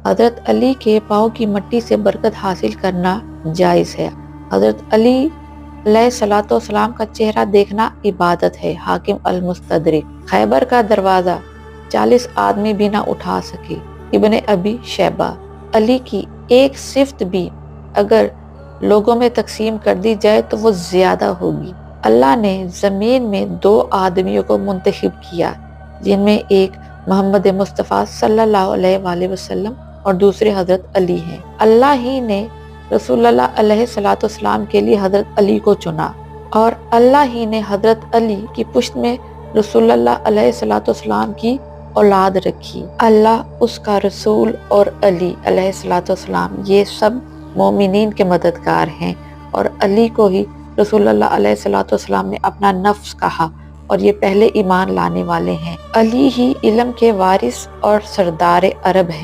हजरत अली के पाँव की मट्टी से बरकत हासिल करना जायज़ है। हजरत अली अलैहिस्सलाम का चेहरा देखना इबादत है। हाकिम अल मुस्तदरिक। खैबर का दरवाज़ा 40 आदमी भी ना उठा सके। इब्ने अबी शैबा। अली की एक सिफ्त भी अगर लोगों में तकसीम कर दी जाए तो वो ज्यादा होगी। अल्लाह ने ज़मीन में 2 आदमियों को मुंतखब किया, जिनमें एक मोहम्मद मुस्तफ़ा सल्लल्लाहु अलैहि वसल्लम और दूसरे हजरत अली हैं। अल्लाह ही ने रसूलुल्लाह अलैहिस्सलाम के लिए हजरत अली को चुना और अल्लाह ही ने हजरत अली की पुश्त में रसूलुल्लाह अलैहिस्सलाम की औलाद रखी। अल्लाह, उसका रसूल और अली अलैहिस्सलाम ये सब मोमिनीन के मददगार हैं और अली को ही रसूलुल्लाह अलैहिस्सलाम ने अपना नफ्स कहा और ये पहले ईमान लाने वाले हैं। अली ही इल्म के वारिस और सरदार अरब हैं।